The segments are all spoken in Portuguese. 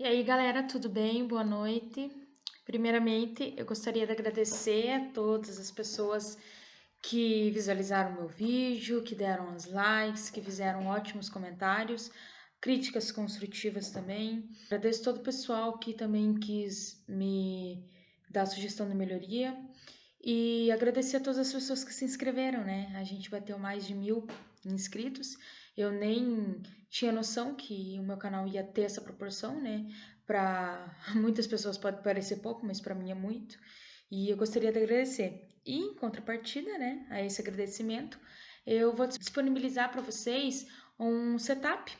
E aí, galera, tudo bem? Boa noite. Primeiramente, eu gostaria de agradecer a todas as pessoas que visualizaram meu vídeo, que deram os likes, que fizeram ótimos comentários, críticas construtivas também. Agradeço todo o pessoal que também quis me dar sugestão de melhoria. E agradecer a todas as pessoas que se inscreveram, né? A gente bateu mais de 1.000 inscritos. Eu nem tinha noção que o meu canal ia ter essa proporção, né? Para muitas pessoas pode parecer pouco, mas para mim é muito. E eu gostaria de agradecer. E em contrapartida, né, a esse agradecimento, eu vou disponibilizar para vocês um setup.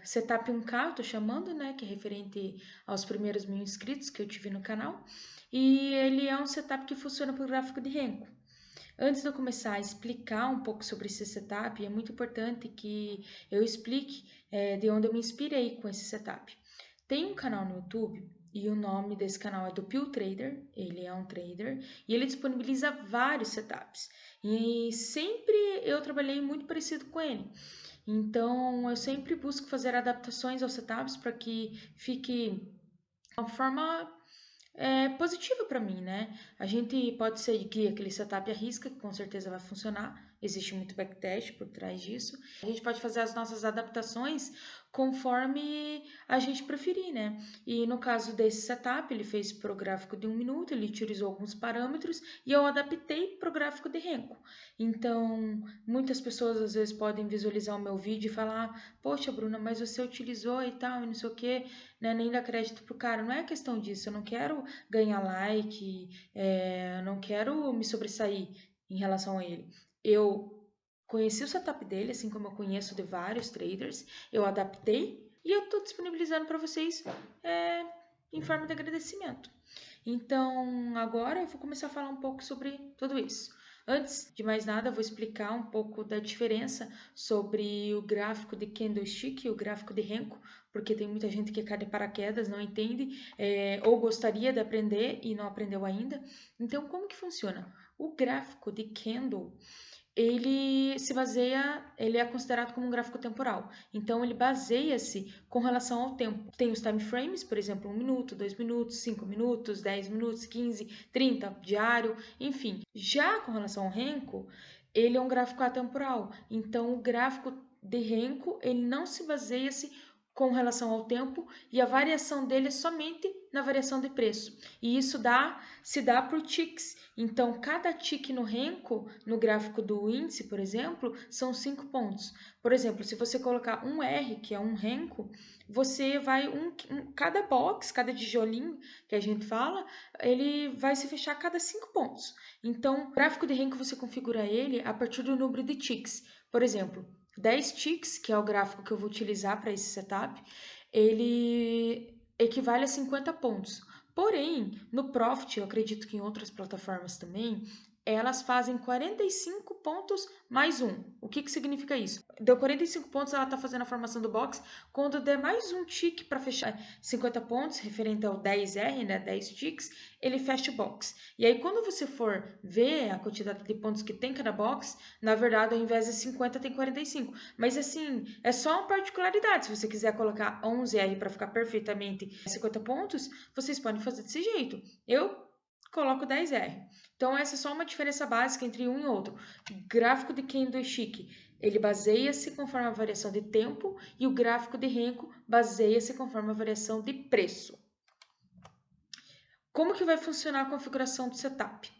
Setup 1K, eu tô chamando, né, que é referente aos primeiros 1.000 inscritos que eu tive no canal. E ele é um setup que funciona por gráfico de Renko. Antes de eu começar a explicar um pouco sobre esse setup, é muito importante que eu explique de onde eu me inspirei com esse setup. Tem um canal no YouTube e o nome desse canal é do Pio Trader, ele é um trader e ele disponibiliza vários setups. E sempre eu trabalhei muito parecido com ele. Então eu sempre busco fazer adaptações aos setups para que fique uma forma positiva para mim, né? A gente pode seguir aquele setup à risca, que com certeza vai funcionar. Existe muito backtest por trás disso. A gente pode fazer as nossas adaptações conforme a gente preferir, né? E no caso desse setup, ele fez para o gráfico de 1 minuto, ele utilizou alguns parâmetros e eu adaptei para o gráfico de Renko. Então, muitas pessoas às vezes podem visualizar o meu vídeo e falar: poxa, Bruna, mas você utilizou e tal, e não sei o quê, né? Nem dá crédito pro cara. Não é questão disso, eu não quero ganhar like, não quero me sobressair em relação a ele. Eu conheci o setup dele, assim como eu conheço de vários traders, eu adaptei e eu estou disponibilizando para vocês em forma de agradecimento. Então, agora eu vou começar a falar um pouco sobre tudo isso. Antes de mais nada, eu vou explicar um pouco da diferença sobre o gráfico de candlestick e o gráfico de Renko, porque tem muita gente que cai de paraquedas, não entende, ou gostaria de aprender e não aprendeu ainda. Então, como que funciona? O gráfico de candle, ele é considerado como um gráfico temporal. Então, ele baseia-se com relação ao tempo. Tem os time frames, por exemplo, 1 minuto, 2 minutos, 5 minutos, 10 minutos, 15, 30, diário, enfim. Já com relação ao Renko, ele é um gráfico atemporal. Então, o gráfico de Renko, ele não se baseia-se com relação ao tempo e a variação dele é somente na variação de preço. E isso se dá por ticks. Então, cada tick no Renko, no gráfico do índice, por exemplo, são 5 pontos. Por exemplo, se você colocar um R, que é um Renko, você vai cada box, cada tijolinho que a gente fala, ele vai se fechar a cada 5 pontos. Então, o gráfico de Renko você configura ele a partir do número de ticks. Por exemplo, 10 ticks, que é o gráfico que eu vou utilizar para esse setup, ele equivale a 50 pontos. Porém, no Profit, eu acredito que em outras plataformas também, elas fazem 45 pontos mais um. O que significa isso? Deu 45 pontos, ela está fazendo a formação do box. Quando der mais um tick para fechar 50 pontos, referente ao 10R, né, 10 ticks, ele fecha o box. E aí, quando você for ver a quantidade de pontos que tem cada box, na verdade, ao invés de 50, tem 45. Mas assim, é só uma particularidade. Se você quiser colocar 11R para ficar perfeitamente 50 pontos, vocês podem fazer desse jeito. Eu coloco 10R. Então, essa é só uma diferença básica entre um e outro. O gráfico de candlestick, ele baseia-se conforme a variação de tempo e o gráfico de Renko baseia-se conforme a variação de preço. Como que vai funcionar a configuração do setup?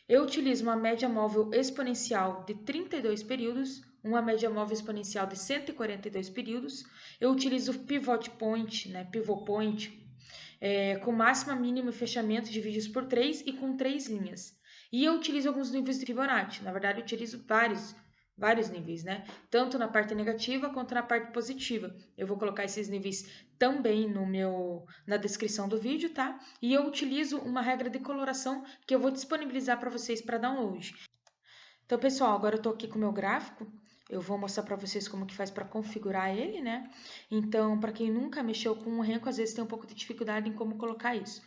Eu utilizo uma média móvel exponencial de 32 períodos, uma média móvel exponencial de 142 períodos. Eu utilizo o pivot point, né, com máxima, mínima e fechamento de vídeos por 3 e com 3 linhas. E eu utilizo alguns níveis de Fibonacci. Na verdade, eu utilizo vários níveis, né? Tanto na parte negativa quanto na parte positiva. Eu vou colocar esses níveis também na descrição do vídeo, tá? E eu utilizo uma regra de coloração que eu vou disponibilizar para vocês para download. Então, pessoal, agora eu tô aqui com o meu gráfico. Eu vou mostrar para vocês como que faz para configurar ele, né? Então, para quem nunca mexeu com o Renko, às vezes tem um pouco de dificuldade em como colocar isso.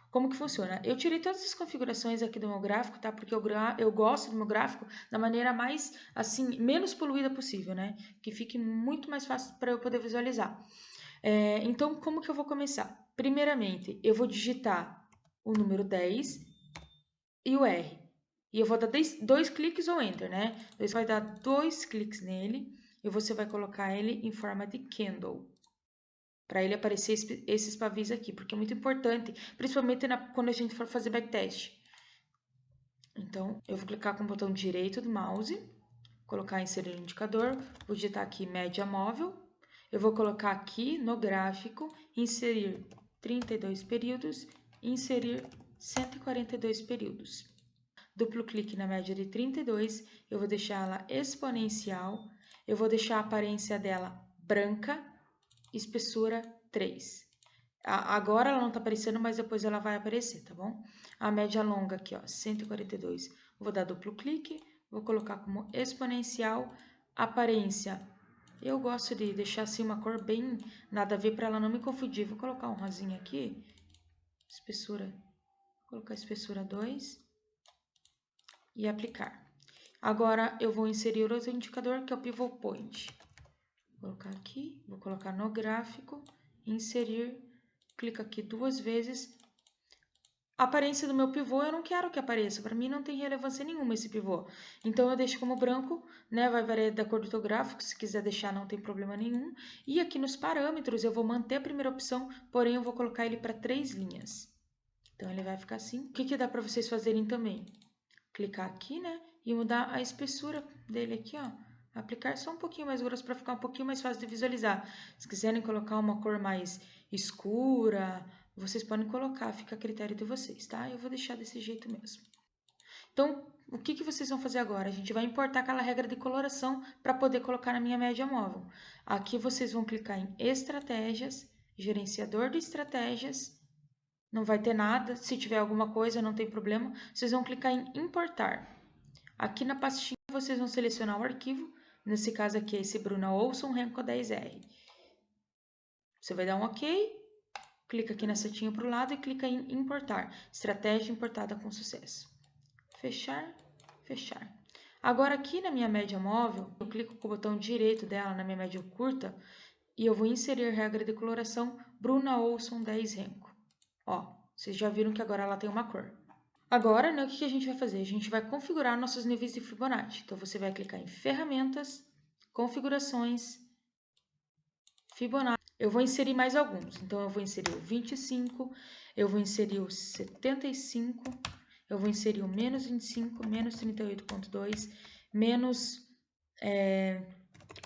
Como que funciona? Eu tirei todas as configurações aqui do meu gráfico, tá? Porque eu gosto do meu gráfico da maneira mais, assim, menos poluída possível, né? Que fique muito mais fácil para eu poder visualizar. Então, como que eu vou começar? Primeiramente, eu vou digitar o número 10 e o R. E eu vou dar 2 cliques ou Enter, né? Você vai dar 2 cliques nele e você vai colocar ele em forma de candle. Para ele aparecer esses pavis aqui, porque é muito importante, principalmente quando a gente for fazer backtest. Então, eu vou clicar com o botão direito do mouse, colocar inserir indicador, vou digitar aqui média móvel, eu vou colocar aqui no gráfico, inserir 32 períodos, inserir 142 períodos. Duplo clique na média de 32, eu vou deixar ela exponencial, eu vou deixar a aparência dela branca, espessura 3. Agora ela não tá aparecendo, mas depois ela vai aparecer, tá bom? A média longa aqui, ó, 142. Vou dar duplo clique, vou colocar como exponencial, aparência. Eu gosto de deixar assim uma cor bem nada a ver para ela não me confundir. Vou colocar um rosinha aqui, espessura, vou colocar espessura 2 e aplicar. Agora eu vou inserir outro indicador que é o pivot point. Vou colocar aqui, vou colocar no gráfico, inserir, clica aqui 2 vezes. A aparência do meu pivô eu não quero que apareça, para mim não tem relevância nenhuma esse pivô. Então eu deixo como branco, né? Vai variar da cor do teu gráfico, se quiser deixar não tem problema nenhum. E aqui nos parâmetros eu vou manter a primeira opção, porém eu vou colocar ele para 3 linhas. Então ele vai ficar assim. O que que dá para vocês fazerem também? Clicar aqui, né? E mudar a espessura dele aqui, ó. Aplicar só um pouquinho mais grosso para ficar um pouquinho mais fácil de visualizar. Se quiserem colocar uma cor mais escura, vocês podem colocar, fica a critério de vocês, tá? Eu vou deixar desse jeito mesmo. Então, o que que vocês vão fazer agora? A gente vai importar aquela regra de coloração para poder colocar na minha média móvel. Aqui vocês vão clicar em Estratégias, Gerenciador de Estratégias. Não vai ter nada, se tiver alguma coisa não tem problema. Vocês vão clicar em Importar. Aqui na pastinha vocês vão selecionar o arquivo, nesse caso aqui é esse Bruna Olson Renko 10R. Você vai dar um OK, clica aqui na setinha para o lado e clica em Importar. Estratégia importada com sucesso. Fechar, fechar. Agora aqui na minha média móvel, eu clico com o botão direito dela na minha média curta e eu vou inserir regra de coloração Bruna Olson 10 Renko. Ó, vocês já viram que agora ela tem uma cor. Agora, né, o que a gente vai fazer? A gente vai configurar nossos níveis de Fibonacci. Então, você vai clicar em Ferramentas, Configurações, Fibonacci. Eu vou inserir mais alguns. Então, eu vou inserir o 25, eu vou inserir o 75, eu vou inserir o menos 25, menos 38,2, menos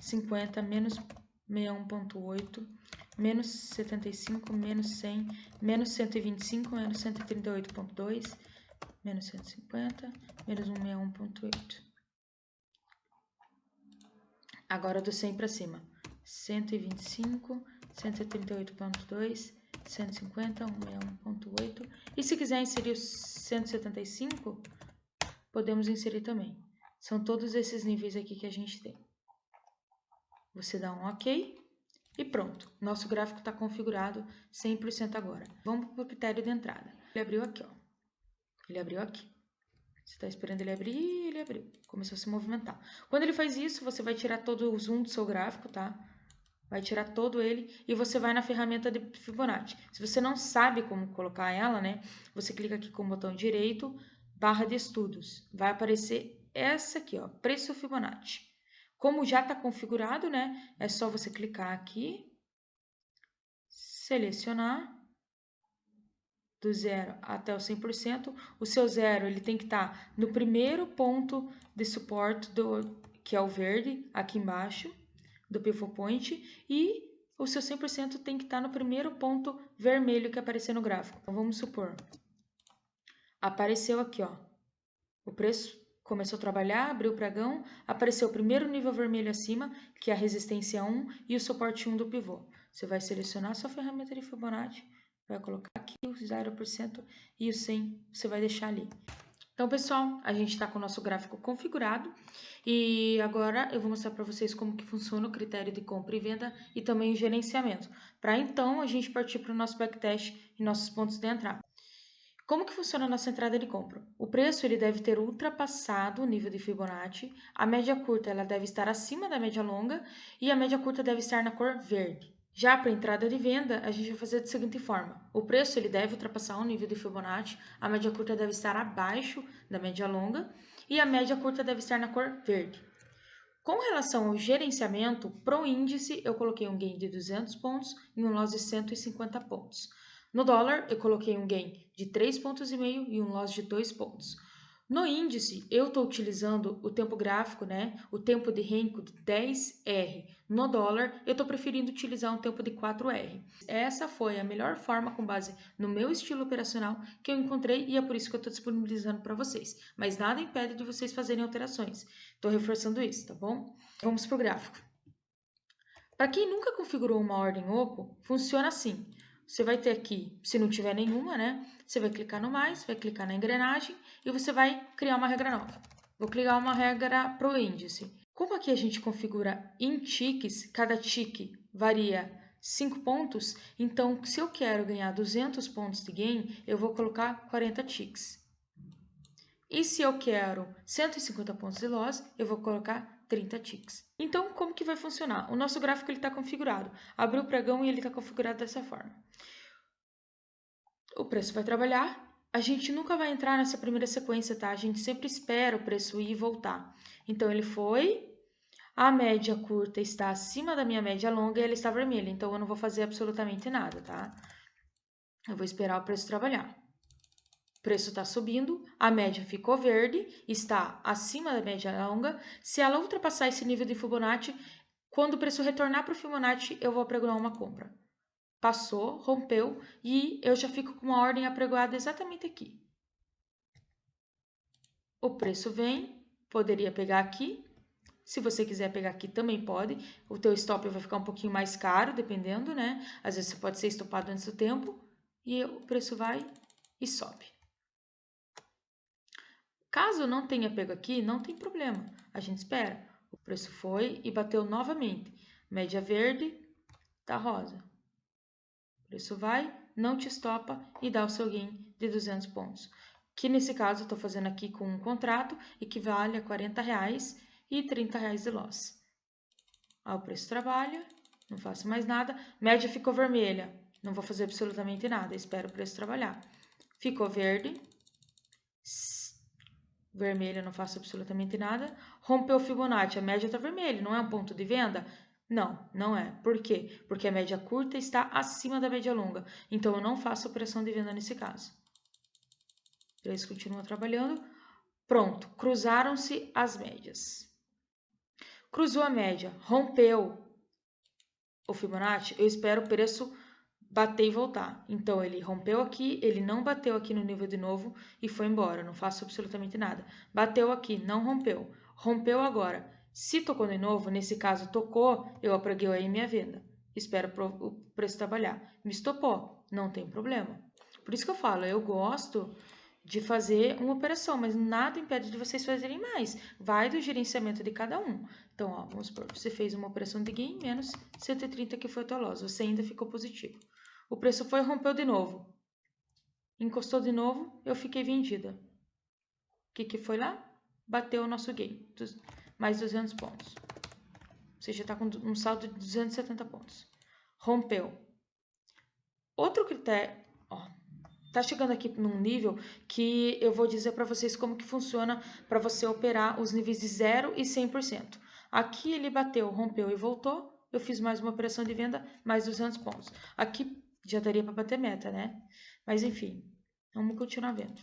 50, menos 61,8, menos 75, menos 100, menos 125, menos 138,2, menos 150, menos 161,8. Agora do 100 para cima. 125, 138,2, 150, 161,8. E se quiser inserir o 175, podemos inserir também. São todos esses níveis aqui que a gente tem. Você dá um OK e pronto. Nosso gráfico está configurado 100% agora. Vamos para o critério de entrada. Ele abriu aqui, ó. Ele abriu aqui. Você está esperando ele abrir e ele abriu. Começou a se movimentar. Quando ele faz isso, você vai tirar todo o zoom do seu gráfico, tá? Vai tirar todo ele e você vai na ferramenta de Fibonacci. Se você não sabe como colocar ela, né? Você clica aqui com o botão direito, barra de estudos. Vai aparecer essa aqui, ó, preço Fibonacci. Como já está configurado, né? É só você clicar aqui, selecionar do 0 até o 100%, o seu 0 ele tem que estar no primeiro ponto de suporte, que é o verde, aqui embaixo, do pivot point, e o seu 100% tem que estar no primeiro ponto vermelho que aparecer no gráfico. Então, vamos supor, apareceu aqui, ó, o preço começou a trabalhar, abriu o pregão, apareceu o primeiro nível vermelho acima, que é a resistência 1 e o suporte 1 do pivô. Você vai selecionar a sua ferramenta de Fibonacci, vai colocar aqui o 0% e o 100 você vai deixar ali. Então, pessoal, a gente está com o nosso gráfico configurado e agora eu vou mostrar para vocês como que funciona o critério de compra e venda e também o gerenciamento, para então a gente partir para o nosso backtest e nossos pontos de entrada. Como que funciona a nossa entrada de compra? O preço ele deve ter ultrapassado o nível de Fibonacci, a média curta ela deve estar acima da média longa e a média curta deve estar na cor verde. Já para entrada de venda, a gente vai fazer da seguinte forma. O preço ele deve ultrapassar um nível de Fibonacci, a média curta deve estar abaixo da média longa e a média curta deve estar na cor verde. Com relação ao gerenciamento, pro índice eu coloquei um gain de 200 pontos e um loss de 150 pontos. No dólar, eu coloquei um gain de 3,5 pontos e um loss de 2 pontos. No índice, eu estou utilizando o tempo gráfico, né? O tempo de Renko de 10R. No dólar, eu estou preferindo utilizar um tempo de 4R. Essa foi a melhor forma, com base no meu estilo operacional, que eu encontrei e é por isso que eu estou disponibilizando para vocês. Mas nada impede de vocês fazerem alterações. Estou reforçando isso, tá bom? Vamos para o gráfico. Para quem nunca configurou uma ordem oco, funciona assim. Você vai ter aqui, se não tiver nenhuma, né? Você vai clicar no mais, vai clicar na engrenagem e você vai criar uma regra nova. Vou criar uma regra para o índice. Como aqui a gente configura em ticks, cada tique varia 5 pontos, então se eu quero ganhar 200 pontos de gain, eu vou colocar 40 ticks. E se eu quero 150 pontos de loss, eu vou colocar 30 ticks. Então, como que vai funcionar? O nosso gráfico está configurado. Abriu o pregão e ele está configurado dessa forma. O preço vai trabalhar. A gente nunca vai entrar nessa primeira sequência, tá? A gente sempre espera o preço ir e voltar. Então, ele foi. A média curta está acima da minha média longa e ela está vermelha. Então, eu não vou fazer absolutamente nada, tá? Eu vou esperar o preço trabalhar. O preço está subindo, a média ficou verde, está acima da média longa. Se ela ultrapassar esse nível de Fibonacci, quando o preço retornar para o Fibonacci, eu vou apregoar uma compra. Passou, rompeu e eu já fico com uma ordem apregoada exatamente aqui. O preço vem, poderia pegar aqui. Se você quiser pegar aqui, também pode. O teu stop vai ficar um pouquinho mais caro, dependendo, né? Às vezes você pode ser estopado antes do tempo e o preço vai e sobe. Caso não tenha pego aqui, não tem problema. A gente espera. O preço foi e bateu novamente. Média verde, tá rosa. O preço vai, não te estopa e dá o seu gain de 200 pontos. Que nesse caso eu estou fazendo aqui com um contrato, equivale a R$40 e R$30 de loss. O preço trabalha, não faço mais nada. Média ficou vermelha, não vou fazer absolutamente nada, espero o preço trabalhar. Ficou verde. Vermelho, não faço absolutamente nada. Rompeu o Fibonacci, a média está vermelha, não é um ponto de venda? Não, não é. Por quê? Porque a média curta está acima da média longa. Então, eu não faço operação de venda nesse caso. O preço continua trabalhando. Pronto, cruzaram-se as médias. Cruzou a média, rompeu o Fibonacci, eu espero o preço bater e voltar. Então, ele rompeu aqui, ele não bateu aqui no nível de novo e foi embora. Não faço absolutamente nada. Bateu aqui, não rompeu. Rompeu agora. Se tocou de novo, nesse caso tocou, eu apreguei aí minha venda. Espero o preço trabalhar. Me estopou, não tem problema. Por isso que eu falo, eu gosto de fazer uma operação, mas nada impede de vocês fazerem mais. Vai do gerenciamento de cada um. Então, ó, vamos supor, você fez uma operação de gain menos 130 que foi a tua loss. Você ainda ficou positivo. O preço foi e rompeu de novo. Encostou de novo, eu fiquei vendida. O que foi lá? Bateu o nosso gain, mais 200 pontos. Você já está com um saldo de 270 pontos. Rompeu. Outro critério, ó, tá chegando aqui num nível que eu vou dizer para vocês como que funciona para você operar os níveis de 0 e 100%. Aqui ele bateu, rompeu e voltou. Eu fiz mais uma operação de venda, mais 200 pontos. Aqui já daria para bater meta, né? Mas enfim, vamos continuar vendo.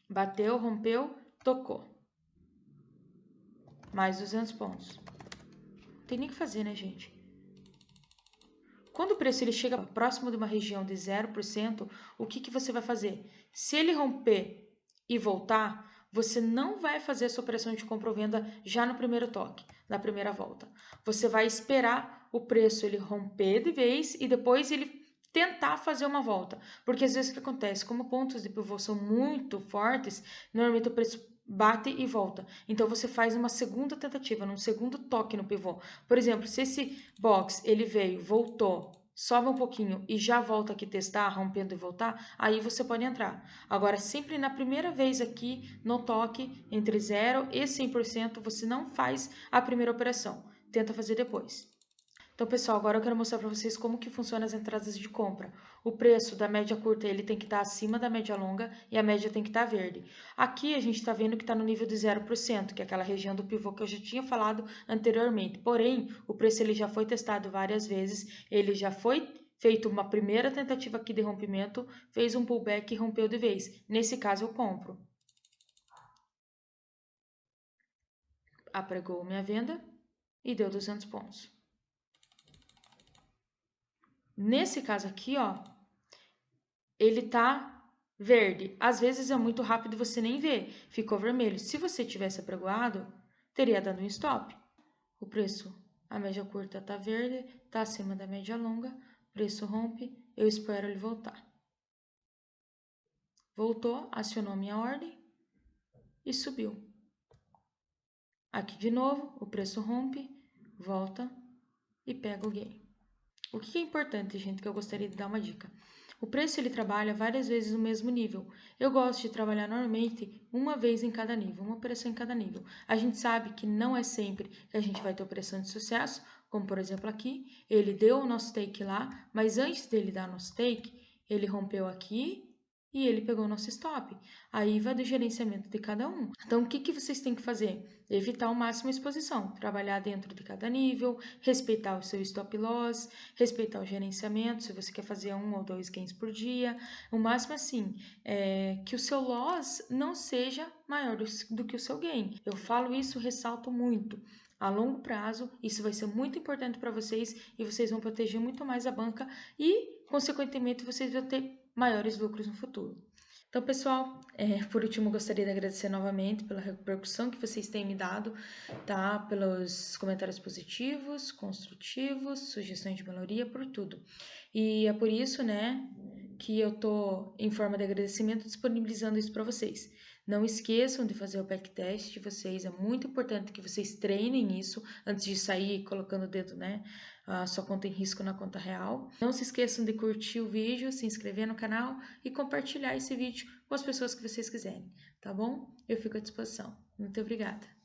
Bateu, rompeu, tocou. Mais 200 pontos. Não tem nem o que fazer, né, gente? Quando o preço ele chega próximo de uma região de 0%, o que você vai fazer? Se ele romper e voltar, você não vai fazer essa operação de compra ou venda já no primeiro toque, na primeira volta. Você vai esperar o preço ele romper de vez e depois ele tentar fazer uma volta. Porque às vezes o que acontece? Como pontos de pivô são muito fortes, normalmente o preço bate e volta. Então você faz uma segunda tentativa, num segundo toque no pivô. Por exemplo, se esse box ele veio, voltou, sobe um pouquinho e já volta aqui testar, rompendo e voltar, aí você pode entrar. Agora, sempre na primeira vez aqui no toque, entre 0 e 100%, você não faz a primeira operação. Tenta fazer depois. Então, pessoal, agora eu quero mostrar para vocês como que funciona as entradas de compra. O preço da média curta, ele tem que estar acima da média longa e a média tem que estar verde. Aqui a gente está vendo que está no nível de 0%, que é aquela região do pivô que eu já tinha falado anteriormente. Porém, o preço ele já foi testado várias vezes, ele já foi feito uma primeira tentativa aqui de rompimento, fez um pullback e rompeu de vez. Nesse caso, eu compro. Apregou minha venda e deu 200 pontos. Nesse caso aqui, ó, ele tá verde. Às vezes é muito rápido e você nem vê, ficou vermelho. Se você tivesse apregoado, teria dado um stop. O preço, a média curta tá verde, tá acima da média longa, preço rompe, eu espero ele voltar. Voltou, acionou minha ordem e subiu. Aqui de novo, o preço rompe, volta e pega o gain. O que é importante, gente, que eu gostaria de dar uma dica? O preço ele trabalha várias vezes no mesmo nível. Eu gosto de trabalhar normalmente uma vez em cada nível, uma operação em cada nível. A gente sabe que não é sempre que a gente vai ter operação de sucesso, como por exemplo aqui, ele deu o nosso take lá, mas antes dele dar nosso take, ele rompeu aqui e ele pegou o nosso stop. Aí vai do gerenciamento de cada um. Então, o que vocês têm que fazer? Evitar ao máximo a exposição, trabalhar dentro de cada nível, respeitar o seu stop loss, respeitar o gerenciamento, se você quer fazer 1 ou 2 gains por dia. O máximo, assim, é que o seu loss não seja maior do que o seu gain. Eu falo isso, ressalto muito. A longo prazo, isso vai ser muito importante para vocês e vocês vão proteger muito mais a banca e, consequentemente, vocês vão ter maiores lucros no futuro. Então, pessoal, por último, gostaria de agradecer novamente pela repercussão que vocês têm me dado, tá? Pelos comentários positivos, construtivos, sugestões de melhoria, por tudo. E é por isso, né, que eu tô, em forma de agradecimento, disponibilizando isso para vocês. Não esqueçam de fazer o backtest de vocês, é muito importante que vocês treinem isso antes de sair colocando o dedo, né, a sua conta em risco na conta real. Não se esqueçam de curtir o vídeo, se inscrever no canal e compartilhar esse vídeo com as pessoas que vocês quiserem, tá bom? Eu fico à disposição. Muito obrigada!